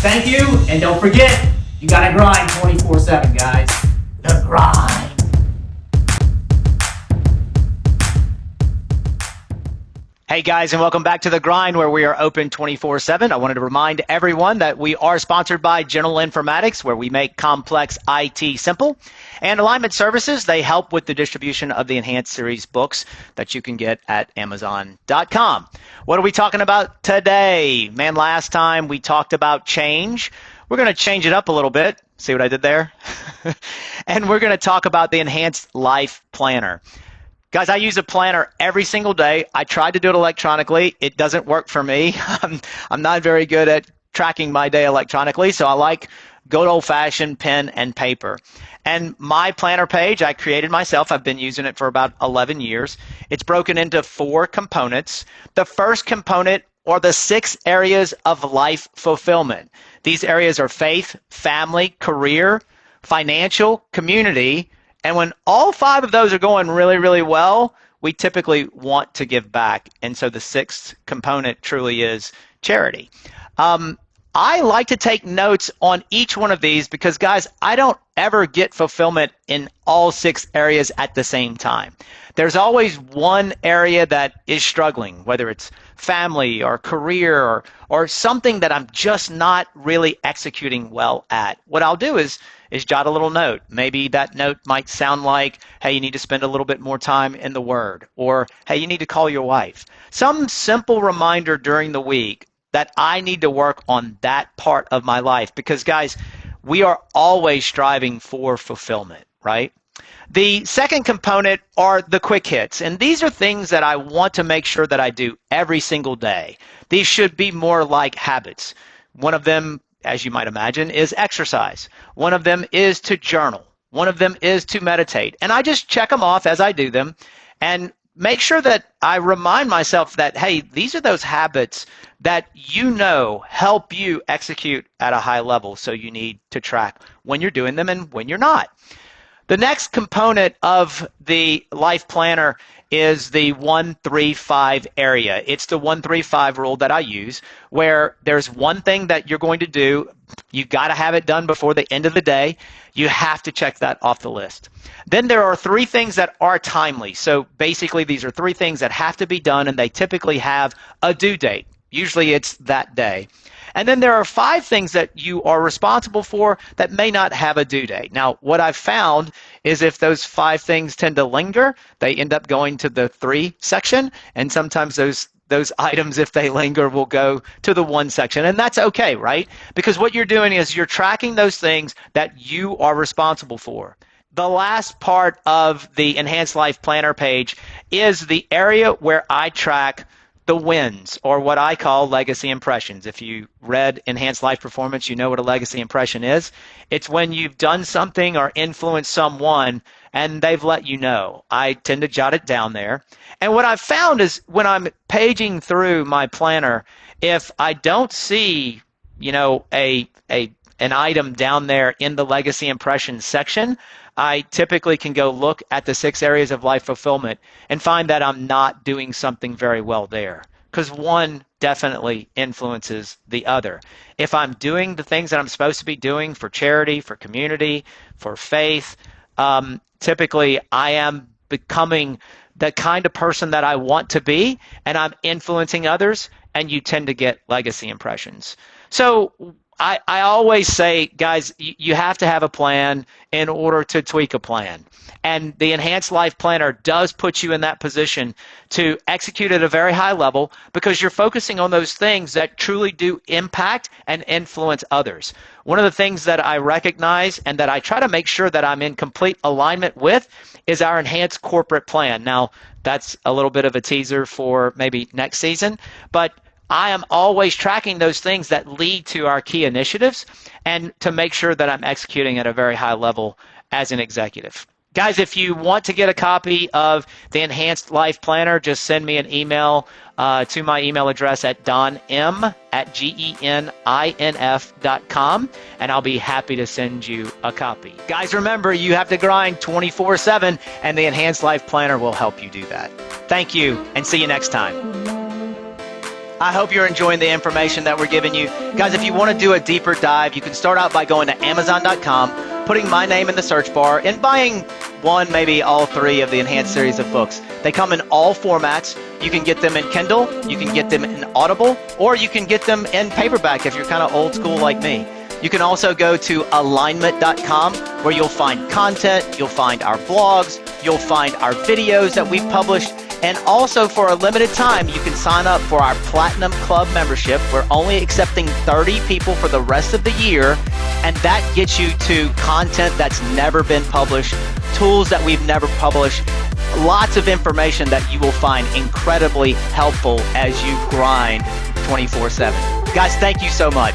Thank you, and don't forget, you gotta grind 24/7, guys. The grind. Hey guys, and welcome back to The Grind, where we are open 24/7. I wanted to remind everyone that we are sponsored by General Informatics, where we make complex IT simple. And Alignment Services, they help with the distribution of the Enhanced Series books that you can get at Amazon.com. What are we talking about today? Man, last time we talked about change. We're going to change it up a little bit. See what I did there? And we're going to talk about the Enhanced Life Planner. Guys, I use a planner every single day. I tried to do it electronically. It doesn't work for me. I'm not very good at tracking my day electronically, so I like good old-fashioned pen and paper. And my planner page, I created myself. I've been using it for about 11 years. It's broken into 4 components. The first component are the 6 areas of life fulfillment. These areas are faith, family, career, financial, community. And when all 5 of those are going really, really well, we typically want to give back. And so the 6th component truly is charity. I like to take notes on each one of these because, guys, I don't ever get fulfillment in all 6 areas at the same time. There's always one area that is struggling, whether it's family or career or something that I'm just not really executing well at. What I'll do is jot a little note. Maybe that note might sound like, hey, you need to spend a little bit more time in the Word, or hey, you need to call your wife. Some simple reminder during the week that I need to work on that part of my life because, guys, we are always striving for fulfillment, right? The second component are the quick hits, and these are things that I want to make sure that I do every single day. These should be more like habits. One of them, as you might imagine, is exercise. One of them is to journal. One of them is to meditate. And I just check them off as I do them and make sure that I remind myself that, hey, these are those habits that you know help you execute at a high level. So you need to track when you're doing them and when you're not. The next component of the life planner is the 1-3-5 area. It's the 1-3-5 rule that I use, where there's one thing that you're going to do. You got to have it done before the end of the day. You have to check that off the list. Then there are 3 things that are timely. So basically, these are 3 things that have to be done, and they typically have a due date. Usually it's that day. And then there are 5 things that you are responsible for that may not have a due date. Now, what I've found is if those 5 things tend to linger, they end up going to the 3 section. And sometimes those items, if they linger, will go to the 1 section. And that's okay, right? Because what you're doing is you're tracking those things that you are responsible for. The last part of the Enhanced Life Planner page is the area where I track the wins, or what I call legacy impressions. If you read Enhanced Life Performance, you know what a legacy impression is. It's when you've done something or influenced someone and they've let you know. I tend to jot it down there. And what I've found is when I'm paging through my planner, if I don't see, an item down there in the legacy impressions section, I typically can go look at the 6 areas of life fulfillment and find that I'm not doing something very well there, because one definitely influences the other. If I'm doing the things that I'm supposed to be doing for charity, for community, for faith, typically I am becoming the kind of person that I want to be, and I'm influencing others, and you tend to get legacy impressions. So I always say, guys, you have to have a plan in order to tweak a plan. And the Enhanced Life Planner does put you in that position to execute at a very high level because you're focusing on those things that truly do impact and influence others. One of the things that I recognize and that I try to make sure that I'm in complete alignment with is our Enhanced Corporate Plan. Now, that's a little bit of a teaser for maybe next season, but I am always tracking those things that lead to our key initiatives and to make sure that I'm executing at a very high level as an executive. Guys, if you want to get a copy of the Enhanced Life Planner, just send me an email to my email address at donm@geninf.com, and I'll be happy to send you a copy. Guys, remember, you have to grind 24/7, and the Enhanced Life Planner will help you do that. Thank you, and see you next time. I hope you're enjoying the information that we're giving you. Guys, if you want to do a deeper dive, you can start out by going to Amazon.com, putting my name in the search bar, and buying one, maybe all three of the enhanced series of books. They come in all formats. You can get them in Kindle, you can get them in Audible, or you can get them in paperback if you're kind of old school like me. You can also go to alignment.com where you'll find content, you'll find our blogs, you'll find our videos that we've published, and also for a limited time, you can sign up for our Platinum Club membership. We're only accepting 30 people for the rest of the year, and that gets you to content that's never been published, tools that we've never published, lots of information that you will find incredibly helpful as you grind 24/7. Guys, thank you so much.